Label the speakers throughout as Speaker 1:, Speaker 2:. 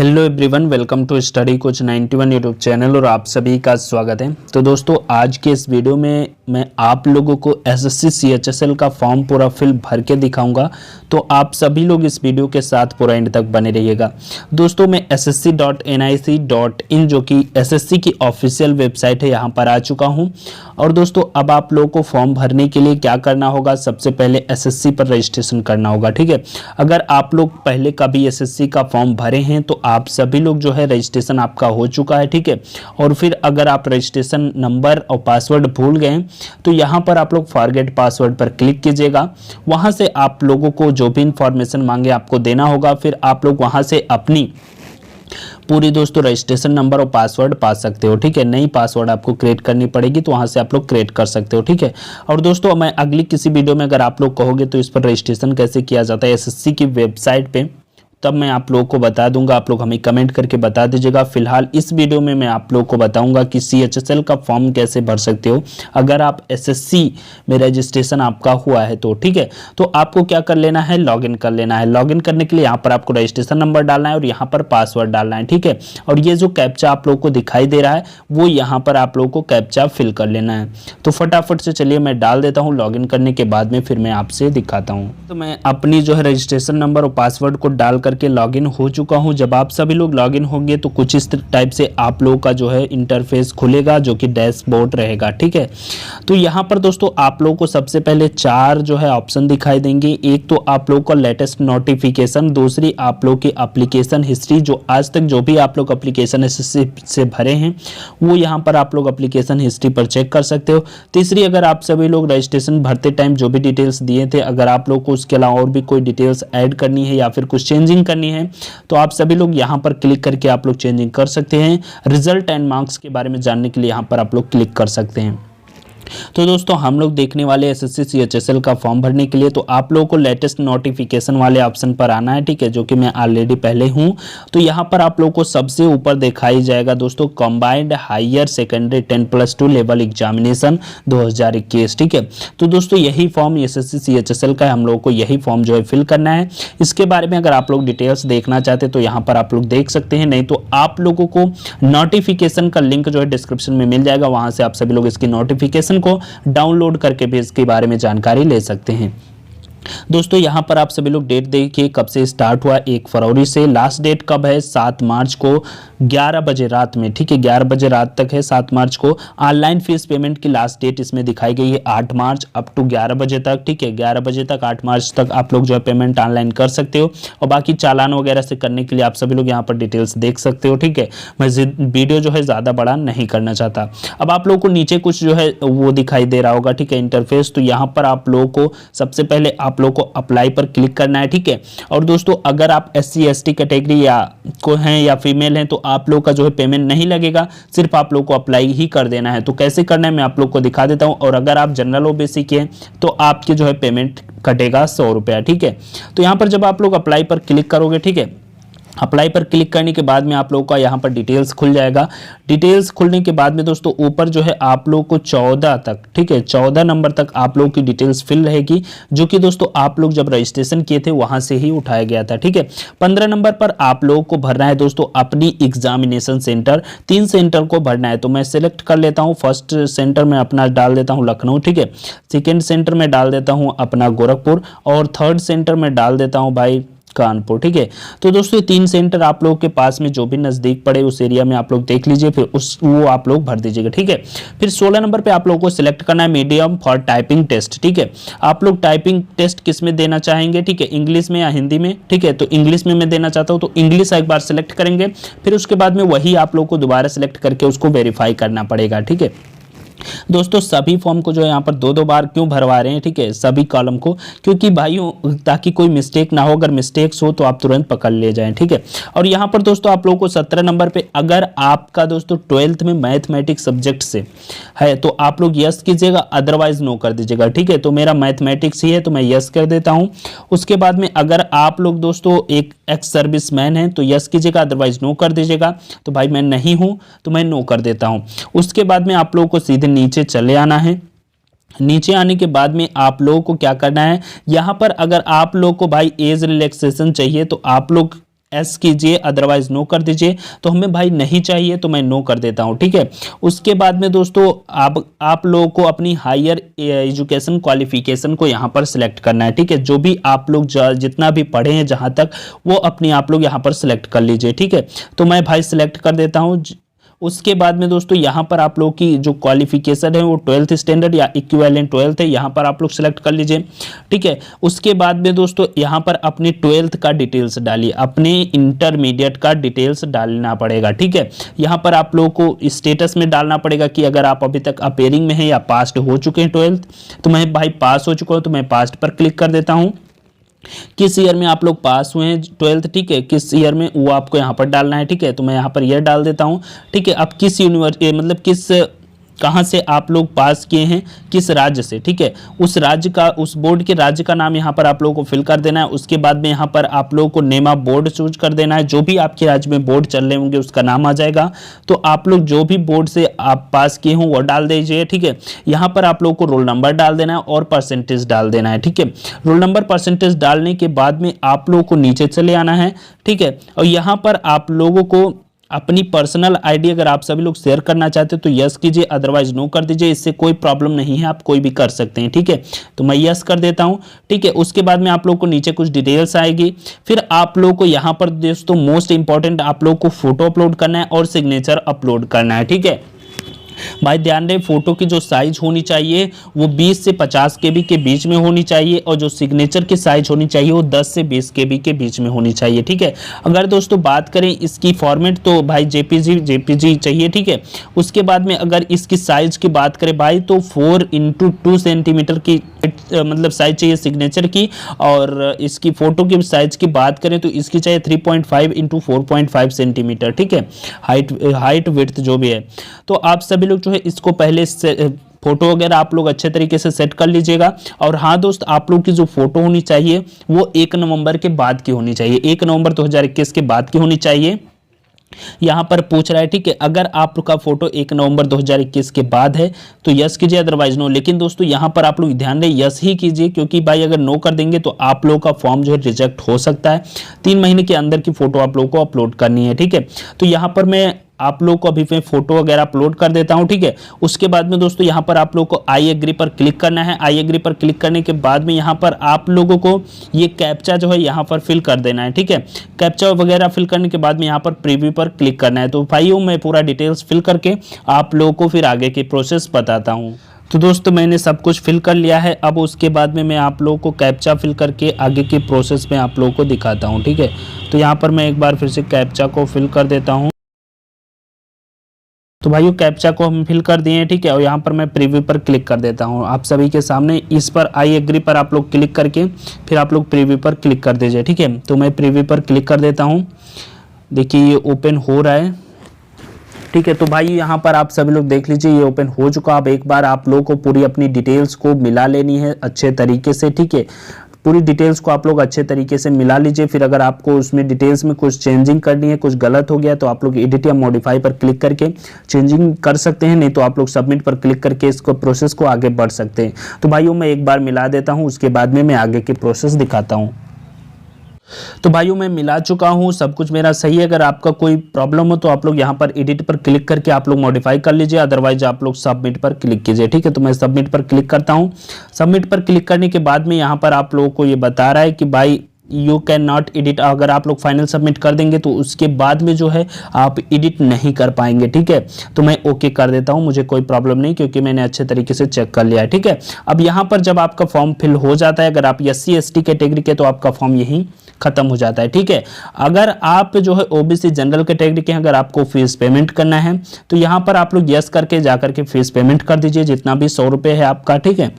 Speaker 1: Hello everyone, welcome to Study Coach 91 YouTube channel और आप सभी का स्वागत है। तो दोस्तों, आज के इस वीडियो में मैं आप लोगों को एसएससी सीएचएसएल का फॉर्म पूरा फिल भर के दिखाऊंगा। तो आप सभी लोग इस वीडियो के साथ पूरा एंड तक बने रहिएगा। दोस्तों, मैं ssc.nic.in जो कि एसएससी की ऑफिशियल वेबसाइट है, यहाँ पर आ चुका हूँ। और दोस्तों, अब आप लोगों को फॉर्म भरने के लिए क्या करना होगा, सबसे पहले एसएससी पर रजिस्ट्रेशन करना होगा। ठीक है, अगर आप लोग पहले कभी एसएससी का फॉर्म भरे हैं तो आप सभी लोग जो है रजिस्ट्रेशन आपका हो चुका है। ठीक है, और फिर अगर आप रजिस्ट्रेशन नंबर और पासवर्ड भूल गए तो यहाँ पर आप लोग फॉरगेट पासवर्ड पर क्लिक कीजिएगा। वहाँ से आप लोगों को जो भी इंफॉर्मेशन मांगे आपको देना होगा, फिर आप लोग वहाँ से अपनी पूरी दोस्तों रजिस्ट्रेशन नंबर और पासवर्ड पा सकते हो। ठीक है, नई पासवर्ड आपको क्रिएट करनी पड़ेगी, तो वहां से आप लोग क्रिएट कर सकते हो। ठीक है, और दोस्तों मैं अगली किसी वीडियो में अगर आप लोग कहोगे तो इस पर रजिस्ट्रेशन कैसे किया जाता है एसएससी की वेबसाइट पे, तब मैं आप लोगों को बता दूंगा। आप लोग हमें कमेंट करके बता दीजिएगा। फिलहाल इस वीडियो में मैं आप लोगों को बताऊंगा कि सीएचएसएल का फॉर्म कैसे भर सकते हो अगर आप एसएससी में रजिस्ट्रेशन आपका हुआ है तो। ठीक है, तो आपको क्या कर लेना है, लॉगिन कर लेना है। लॉगिन करने के लिए यहाँ पर आपको रजिस्ट्रेशन नंबर डालना है और यहाँ पर पासवर्ड डालना है। ठीक है, और ये जो कैप्चा आप लोगों को दिखाई दे रहा है वो यहाँ पर आप लोगों को कैप्चा फिल कर लेना है। तो फटाफट से चलिए मैं डाल देता हूँ। लॉगिन करने के बाद में फिर मैं आपसे दिखाता हूँ। तो मैं अपनी जो है रजिस्ट्रेशन नंबर और पासवर्ड को डाल करके लॉगिन हो चुका हूं। जब आप सभी लोग लॉगिन होंगे तो कुछ इस टाइप से आप लोगों का जो है इंटरफेस खुलेगा जो कि डैशबोर्ड रहेगा। ठीक है, तो यहां पर दोस्तों आप लोगों को सबसे पहले चार जो है ऑप्शन दिखाई देंगे। एक तो आप लोगों का लेटेस्ट नोटिफिकेशन, दूसरी आप लोग की एप्लीकेशन हिस्ट्री, जो आज तक जो भी आप लोग एप्लीकेशन एसएससी से भरे हैं वो यहाँ पर आप लोग एप्लीकेशन हिस्ट्री पर चेक कर सकते हो। तीसरी, अगर आप सभी लोग रजिस्ट्रेशन भरते टाइम जो भी डिटेल्स दिए थे, अगर आप लोग को उसके अलावा और भी कोई डिटेल्स ऐड करनी है या फिर कुछ चेंजिंग करनी है तो आप सभी लोग यहां पर क्लिक करके आप लोग चेंजिंग कर सकते हैं। रिजल्ट एंड मार्क्स के बारे में जानने के लिए यहां पर आप लोग क्लिक कर सकते हैं। तो दोस्तों, हम लोग देखने वाले एसएससी सीएचएसएल का फॉर्म भरने के लिए तो आप लोगों को लेटेस्ट नोटिफिकेशन वाले ऑप्शन पर आना है। ठीक है, जो कि मैं ऑलरेडी पहले हूं। तो यहां पर आप लोगों को सबसे ऊपर दिखाई जाएगा दोस्तों combined higher secondary 10+2 level examination 2021। ठीक है, तो दोस्तों यही फॉर्म एसएससी सीएचएसएल का है, हम लोगों को यही फॉर्म जो है फिल करना है। इसके बारे में अगर आप लोग डिटेल्स देखना चाहते हैं तो यहाँ पर आप लोग देख सकते हैं, नहीं तो आप लोगों को नोटिफिकेशन का लिंक जो है डिस्क्रिप्शन में मिल जाएगा। वहां से आप सभी लोग इसकी नोटिफिकेशन को डाउनलोड करके भी इसके बारे में जानकारी ले सकते हैं। दोस्तों, यहां पर आप सभी लोग डेट देखिए कब से स्टार्ट हुआ, 1 फरवरी से। लास्ट डेट कब है, 7 मार्च को 11 बजे रात में। ठीक है, 11 बजे रात तक है 7 मार्च को। ऑनलाइन फीस पेमेंट की लास्ट डेट इसमें दिखाई गई है 8 मार्च अप टू 11 बजे तक। ठीक है, 11 बजे तक 8 मार्च तक आप लोग जो है पेमेंट ऑनलाइन कर सकते हो और बाकी चालान वगैरह से करने के लिए आप सभी लोग यहाँ पर डिटेल्स देख सकते हो। ठीक है, मैं वीडियो जो है ज़्यादा बड़ा नहीं करना चाहता। अब आप लोगों को नीचे कुछ जो है वो दिखाई दे रहा होगा। ठीक है, इंटरफेस। तो यहाँ पर आप लोगों को सबसे पहले आप लोग को अप्लाई पर क्लिक करना है। ठीक है, और दोस्तों अगर आप SC ST कैटेगरी या को हैं या फीमेल हैं तो आप लोग का जो है पेमेंट नहीं लगेगा, सिर्फ आप लोग को अप्लाई ही कर देना है। तो कैसे करना है मैं आप लोग को दिखा देता हूं। और अगर आप जनरल OBC के हैं तो आपके जो है पेमेंट कटेगा 100 रुपया। ठीक है, तो यहाँ पर जब आप लोग अप्लाई पर क्लिक करोगे, ठीक है, अप्लाई पर क्लिक करने के बाद में आप लोगों का यहाँ पर डिटेल्स खुल जाएगा। डिटेल्स खुलने के बाद में दोस्तों ऊपर जो है आप लोगों को 14 तक, ठीक है, 14 नंबर तक आप लोगों की डिटेल्स फिल रहेगी, जो कि दोस्तों आप लोग जब रजिस्ट्रेशन किए थे वहां से ही उठाया गया था। ठीक है, 15 नंबर पर आप लोगों को भरना है दोस्तों अपनी एग्जामिनेशन सेंटर। 3 सेंटर को भरना है, तो मैं सिलेक्ट कर लेता हूँ। फर्स्ट सेंटर में अपना डाल देता हूँ लखनऊ। ठीक है, सेकेंड सेंटर में डाल देता हूँ अपना गोरखपुर और थर्ड सेंटर में डाल देता हूँ भाई कानपुर। ठीक है, तो दोस्तों 3 सेंटर आप लोगों के पास में जो भी नजदीक पड़े उस एरिया में आप लोग देख लीजिए, फिर वो आप लोग भर दीजिएगा। ठीक है, फिर 16 नंबर पे आप लोगों को सिलेक्ट करना है मीडियम फॉर टाइपिंग टेस्ट। ठीक है, आप लोग टाइपिंग टेस्ट किस में देना चाहेंगे, ठीक है, इंग्लिश में या हिंदी में। ठीक है, तो इंग्लिश में मैं देना चाहता हूँ तो इंग्लिश एक बार सिलेक्ट करेंगे, फिर उसके बाद में वही आप लोग को दोबारा सिलेक्ट करके उसको वेरीफाई करना पड़ेगा। ठीक है, दोस्तों सभी फॉर्म को जो है यहाँ पर 2-2 बार क्यों भरवा रहे हैं, ठीक है, सभी कॉलम को, क्योंकि भाइयों ताकि कोई मिस्टेक ना हो। अगर मिस्टेक्स हो तो आप तुरंत पकड़ ले जाएं। ठीक है, और यहाँ पर दोस्तों आप लोगों को 17 नंबर पे अगर आपका दोस्तों 12th में मैथमेटिक्स सब्जेक्ट से है तो आप लोग यस कीजिएगा, अदरवाइज नो कर दीजिएगा। ठीक है, तो मेरा मैथमेटिक्स ही है तो मैं यस कर देता हूँ। उसके बाद में अगर आप लोग दोस्तों एक एक्स सर्विस मैन है तो यस कीजिएगा, अदरवाइज नो कर दीजिएगा। तो भाई मैं नहीं हूँ तो मैं नो कर देता हूँ। उसके बाद में आप लोगों को सीधे नीचे चले आना है। नीचे आने के बाद में आप लोगों को क्या करना है, यहाँ पर अगर आप लोग को भाई एज रिलैक्सेशन चाहिए तो आप लोग एस कीजिए, अदरवाइज नो कर दीजिए। तो हमें भाई नहीं चाहिए तो मैं नो कर देता हूँ, ठीक है। उसके बाद में दोस्तों आप लोगों को अपनी हायर एजुकेशन क्वालिफिकेशन को यहाँ पर सिलेक्ट करना है, ठीक है। जो भी आप लोग जितना भी पढ़े हैं जहाँ तक, वो अपनी आप लोग यहाँ पर सिलेक्ट कर लीजिए, ठीक है। तो मैं भाई सिलेक्ट कर देता हूँ। उसके बाद में दोस्तों यहाँ पर आप लोग की जो क्वालिफिकेशन है वो 12th स्टैंडर्ड या इक्विवेलेंट 12th है, यहाँ पर आप लोग सेलेक्ट कर लीजिए, ठीक है। उसके बाद में दोस्तों यहाँ पर अपनी 12th का डिटेल्स डालिए, अपने इंटरमीडिएट का डिटेल्स डालना पड़ेगा, ठीक है। यहाँ पर आप लोगों को स्टेटस में डालना पड़ेगा कि अगर आप अभी तक अपेयरिंग में हैं या पास्ट हो चुके हैं 12th। तो मैं भाई पास हो चुका हूँ तो मैं पास्ट पर क्लिक कर देता हूँ। किस ईयर में आप लोग पास हुए हैं 12th, ठीक है, किस ईयर में वो आपको यहाँ पर डालना है, ठीक है। तो मैं यहाँ पर ईयर डाल देता हूँ, ठीक है। अब किस यूनिवर्सिटी मतलब किस कहाँ से आप लोग पास किए हैं, किस राज्य से, ठीक है, उस राज्य का, उस बोर्ड के राज्य का नाम यहाँ पर आप लोगों को फिल कर देना है। उसके बाद में यहाँ पर आप लोगों को नेम ऑफ बोर्ड चूज कर देना है। जो भी आपके राज्य में बोर्ड चल रहे होंगे उसका नाम आ जाएगा। तो आप लोग जो भी बोर्ड से आप पास किए हों वो डाल दीजिए, ठीक है। यहाँ पर आप लोगों को रोल नंबर डाल देना है और परसेंटेज डाल देना है, ठीक है। रोल नंबर परसेंटेज डालने के बाद में आप लोगों को नीचे चले आना है, ठीक है। और यहाँ पर आप लोगों को अपनी पर्सनल आईडी अगर आप सभी लोग शेयर करना चाहते हैं तो यस कीजिए, अदरवाइज नो कर दीजिए। इससे कोई प्रॉब्लम नहीं है, आप कोई भी कर सकते हैं, ठीक है। तो मैं यस कर देता हूं, ठीक है। उसके बाद में आप लोग को नीचे कुछ डिटेल्स आएगी। फिर आप लोग को यहाँ पर दोस्तों मोस्ट इंपॉर्टेंट आप लोग को फोटो अपलोड करना है और सिग्नेचर अपलोड करना है, ठीक है। भाई ध्यान रहे, फोटो की जो साइज होनी चाहिए वो 20 से 50 केबी के बीच में होनी चाहिए और जो सिग्नेचर की साइज होनी चाहिए वो 10 से 20 केबी के बीच में होनी चाहिए, ठीक है। अगर दोस्तों बात करें इसकी फॉर्मेट तो भाई जेपीजी चाहिए, ठीक है। उसके बाद में अगर इसकी साइज की बात करें भाई तो 4x2 सेंटीमीटर की मतलब साइज चाहिए सिग्नेचर की। और इसकी फोटो की साइज की बात करें तो इसकी चाहिए 3.5 x 4.5 सेंटीमीटर, ठीक है। हाइट विड्थ जो भी है। तो आप सभी लोग जो है इसको पहले से फोटो वगैरह आप लोग अच्छे तरीके से सेट कर लीजिएगा। और हाँ दोस्त, आप लोग की जो फोटो होनी चाहिए वो 1 नवंबर के बाद की होनी चाहिए, 1 नवंबर 2021 के बाद की होनी चाहिए। यहाँ पर पूछ रहा है, ठीक है। अगर आपका फोटो 1 नवंबर 2021 के बाद है तो यस कीजिए, अदरवाइज नो। लेकिन दोस्तों यहाँ पर आप लोग ध्यान दें, यस ही कीजिए, क्योंकि भाई अगर नो कर देंगे तो आप लोगों का फॉर्म जो है रिजेक्ट हो सकता है। 3 महीने के अंदर की फोटो आप लोगों को अपलोड करनी है, ठीक है। तो यहाँ पर मैं आप लोग को अभी मैं फोटो वगैरह अपलोड कर देता हूं, ठीक है। उसके बाद में दोस्तों यहाँ पर आप लोग को आई एग्री पर क्लिक करना है। आई एग्री पर क्लिक करने के बाद में यहाँ पर आप लोगों को ये कैप्चा जो है यहाँ पर फिल कर देना है, ठीक है। कैप्चा वगैरह फिल करने के बाद में यहाँ पर प्रीव्यू पर क्लिक करना है। तो भाइयों मैं पूरा डिटेल्स फिल करके आप लोगों को फिर आगे की प्रोसेस बताता हूँ। तो दोस्तों मैंने सब कुछ फिल कर लिया है। अब उसके बाद में मैं आप लोगों को कैप्चा फिल करके आगे की प्रोसेस में आप लोगों को दिखाता हूँ, ठीक है। तो यहाँ पर मैं एक बार फिर से कैप्चा को फिल कर देता हूँ। तो भाइयों कैप्चा को हम फिल कर दिए हैं, ठीक है। और यहाँ पर मैं प्रीव्यू पर क्लिक कर देता हूँ आप सभी के सामने। इस पर आई एग्री पर आप लोग क्लिक करके फिर आप लोग प्रीव्यू पर क्लिक कर दीजिए, ठीक है। तो मैं प्रीव्यू पर क्लिक कर देता हूँ। देखिए ये ओपन हो रहा है, ठीक है। तो भाई यहाँ पर आप सभी लोग देख लीजिए ये ओपन हो चुका। अब एक बार आप लोगों को पूरी अपनी डिटेल्स को मिला लेनी है अच्छे तरीके से, ठीक है। पूरी डिटेल्स को आप लोग अच्छे तरीके से मिला लीजिए। फिर अगर आपको उसमें डिटेल्स में कुछ चेंजिंग करनी है, कुछ गलत हो गया तो आप लोग एडिट या मॉडिफाई पर क्लिक करके चेंजिंग कर सकते हैं, नहीं तो आप लोग सबमिट पर क्लिक करके इसको प्रोसेस को आगे बढ़ सकते हैं। तो भाइयों मैं एक बार मिला देता हूँ, उसके बाद में मैं आगे की प्रोसेस दिखाता हूँ। तो भाइयों मैं मिला चुका हूं, सब कुछ मेरा सही है। अगर आपका कोई प्रॉब्लम हो तो आप लोग यहां पर एडिट पर क्लिक करके आप लोग मॉडिफाई कर लीजिए, अदरवाइज आप लोग सबमिट पर क्लिक कीजिए, ठीक है। तो मैं सबमिट पर क्लिक करता हूं। सबमिट पर क्लिक करने के बाद में यहां पर आप लोगों को ये बता रहा है कि भाई यू कैन नॉट एडिट। अगर आप लोग फाइनल सबमिट कर देंगे तो उसके बाद में जो है आप एडिट नहीं कर पाएंगे, ठीक है। तो मैं ओके कर देता हूं, मुझे कोई प्रॉब्लम नहीं, क्योंकि मैंने अच्छे तरीके से चेक कर लिया है, ठीक है। अब यहाँ पर जब आपका फॉर्म फिल हो जाता है, अगर आप SC ST कैटेगरी के तो आपका फॉर्म यहीं खत्म हो जाता है, ठीक है। अगर आप जो है OBC जनरल कैटेगरी के हैं, अगर आपको फीस पेमेंट करना है तो यहाँ पर आप लोग यस करके जा करके फीस पेमेंट कर दीजिए, जितना भी 100 रुपये है आपका, ठीक है।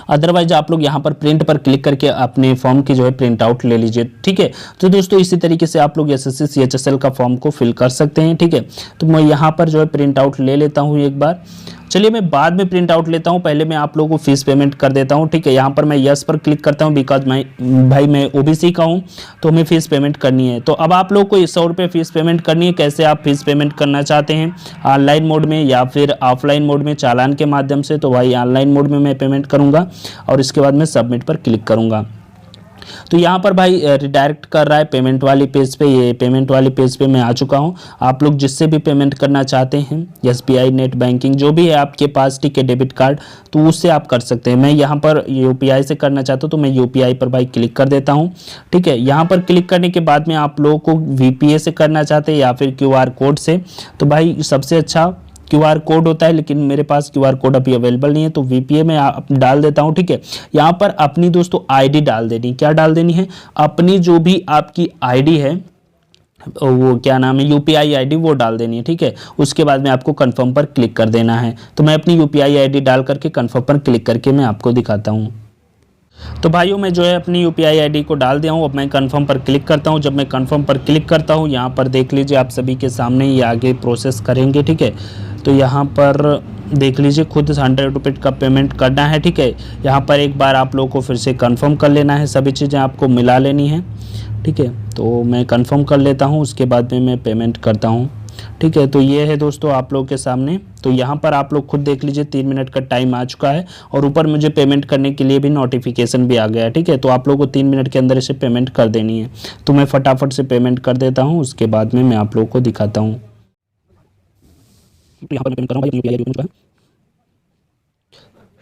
Speaker 1: अदरवाइज आप लोग यहाँ पर प्रिंट पर क्लिक करके अपने फॉर्म की जो है प्रिंट आउट ले लीजिए, ठीक है। तो दोस्तों इसी तरीके से आप लोग SSC CHSL का फॉर्म को फिल कर सकते हैं, ठीक है। तो मैं यहाँ पर जो है प्रिंट आउट ले लेता हूँ एक बार। चलिए मैं बाद में प्रिंट आउट लेता हूँ, पहले मैं आप लोगों को फीस पेमेंट कर देता हूँ, ठीक है। यहाँ पर मैं यस पर क्लिक करता हूँ, बिकॉज मैं OBC का हूँ तो हमें फीस पेमेंट करनी है। तो अब आप लोग को 100 रुपये फीस पेमेंट करनी है। कैसे आप फीस पेमेंट करना चाहते हैं, ऑनलाइन मोड में या फिर ऑफलाइन मोड में चालान के माध्यम से? तो भाई ऑनलाइन मोड में मैं पेमेंट करूँगा और इसके बाद मैं सबमिट पर क्लिक करूँगा। तो यहाँ पर भाई रिडायरेक्ट कर रहा है पेमेंट वाली पेज पे। ये पेमेंट वाली पेज पे मैं आ चुका हूँ। आप लोग जिससे भी पेमेंट करना चाहते हैं, SBI नेट बैंकिंग जो भी है आपके पास, ठीक है, डेबिट कार्ड, तो उससे आप कर सकते हैं। मैं यहाँ पर UPI से करना चाहता हूँ तो मैं UPI पर भाई क्लिक कर देता हूँ। ठीक है, यहाँ पर क्लिक करने के बाद में आप लोगों को VPA से करना चाहते हैं या फिर QR कोड से, तो भाई सबसे अच्छा QR कोड होता है, लेकिन मेरे पास QR कोड अभी अवेलेबल नहीं है, तो VPA में डाल देता हूं। ठीक है, यहाँ पर अपनी दोस्तों ID डाल देनी। क्या डाल देनी है? अपनी जो भी आपकी ID है, वो क्या नाम है, UPI ID, वो डाल देनी है। ठीक है, उसके बाद में आपको कन्फर्म पर क्लिक कर देना है। तो मैं अपनी UPI ID डाल करके कन्फर्म पर क्लिक करके मैं आपको दिखाता हूँ। तो भाइयों मैं जो है अपनी UPI ID को डाल दिया हूँ। अब मैं कन्फर्म पर क्लिक करता हूँ। जब मैं कन्फर्म पर क्लिक करता हूँ, यहाँ पर देख लीजिए आप सभी के सामने ये आगे प्रोसेस करेंगे। ठीक है, तो यहाँ पर देख लीजिए खुद 100 रुपये का पेमेंट करना है। ठीक है, यहाँ पर एक बार आप लोगों को फिर से कंफर्म कर लेना है, सभी चीज़ें आपको मिला लेनी है। ठीक है, तो मैं कंफर्म कर लेता हूँ, उसके बाद में मैं पेमेंट करता हूँ। ठीक है, तो ये है दोस्तों आप लोग के सामने। तो यहाँ पर आप लोग खुद देख लीजिए 3 मिनट का टाइम आ चुका है और ऊपर मुझे पेमेंट करने के लिए भी नोटिफिकेशन भी आ गया है। ठीक है, तो आप लोग को 3 मिनट के अंदर इसे पेमेंट कर देनी है। तो मैं फटाफट से पेमेंट कर देता हूँ, उसके बाद में मैं आप लोग को दिखाता हूँ। तो यहाँ पर मैं पेमेंट कर रहा हूँ, UPI ID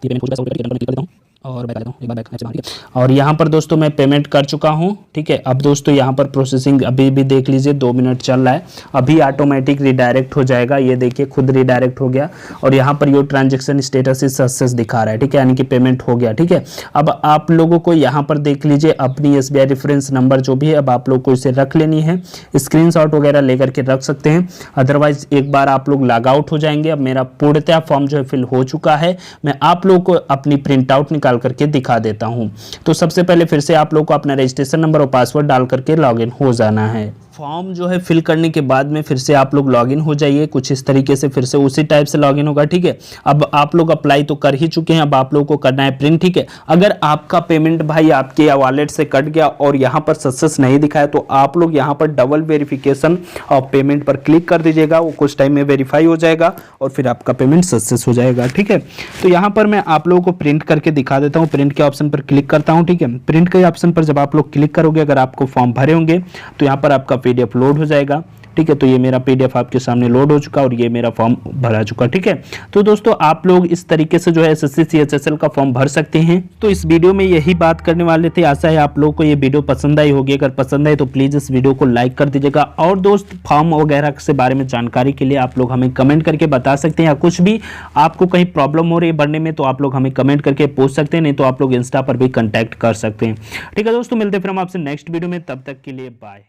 Speaker 1: पेमेंट हो चुका है, क्लिक कर देता हूँ और बैक आ जाता हूँ, एक बार बैक ऐसे मार दिया। और यहाँ पर दोस्तों मैं पेमेंट कर चुका हूँ। ठीक है, अब दोस्तों यहाँ पर प्रोसेसिंग अभी भी देख लीजिए 2 मिनट चल रहा है। अभी ऑटोमेटिक रिडायरेक्ट हो जाएगा, ये देखिए खुद रिडायरेक्ट हो गया और यहाँ per your transaction status is success दिखा रहा है। ठीक है, यानी कि पेमेंट हो गया। ठीक है, अब आप लोगों को यहाँ पर देख लीजिए अपनी SBI रेफरेंस नंबर जो भी है, अब आप लोग को इसे रख लेनी है, स्क्रीनशॉट वगैरह लेकर के रख सकते हैं। अदरवाइज एक बार आप लोग लॉग आउट हो जाएंगे। अब मेरा पूर्णतः फॉर्म जो है फिल हो चुका है। मैं आप लोगों को अपनी प्रिंट आउट निकाल करके दिखा देता हूं। तो सबसे पहले फिर से आप लोग को अपना रजिस्ट्रेशन नंबर और पासवर्ड डाल करके लॉगिन हो जाना है। फॉर्म जो है फिल करने के बाद में फिर से आप लोग लॉगिन हो जाइए, कुछ इस तरीके से फिर से उसी टाइप से लॉगिन होगा। ठीक है, अब आप लोग अप्लाई तो कर ही चुके हैं, अब आप लोगों को करना है प्रिंट। ठीक है, अगर आपका पेमेंट भाई आपके वॉलेट से कट गया और यहाँ पर सक्सेस नहीं दिखाया तो आप लोग यहाँ पर डबल वेरिफिकेशन ऑफ पेमेंट पर क्लिक कर दीजिएगा। वो कुछ टाइम में वेरीफाई हो जाएगा और फिर आपका पेमेंट सक्सेस हो जाएगा। ठीक है, तो यहाँ पर मैं आप लोगों को प्रिंट करके दिखा देता हूँ। प्रिंट के ऑप्शन पर क्लिक करता हूँ। ठीक है, प्रिंट के ऑप्शन पर जब आप लोग क्लिक करोगे, अगर आपको फॉर्म भरे होंगे तो यहाँ पर आपका PDF लोड हो जाएगा। ठीक है, तो ये मेरा PDF आपके सामने लोड हो चुका और ये मेरा फॉर्म भरा चुका। ठीक है, तो दोस्तों आप लोग इस तरीके से जो है SSC CHSL का फॉर्म भर सकते हैं। तो इस वीडियो में यही बात करने वाले थे। आशा है आप लोगों को ये वीडियो पसंद आई होगी। अगर पसंद आई तो प्लीज़ इस वीडियो को लाइक कर दीजिएगा और दोस्त फॉर्म वगैरह से बारे में जानकारी के लिए आप लोग हमें कमेंट करके बता सकते हैं, या कुछ भी आपको कहीं प्रॉब्लम हो रही है भरने में तो आप लोग हमें कमेंट करके पूछ सकते हैं, नहीं तो आप लोग इंस्टा पर भी कॉन्टैक्ट कर सकते हैं। ठीक है दोस्तों, मिलते हैं फिर हम आपसे नेक्स्ट वीडियो में, तब तक के लिए बाय।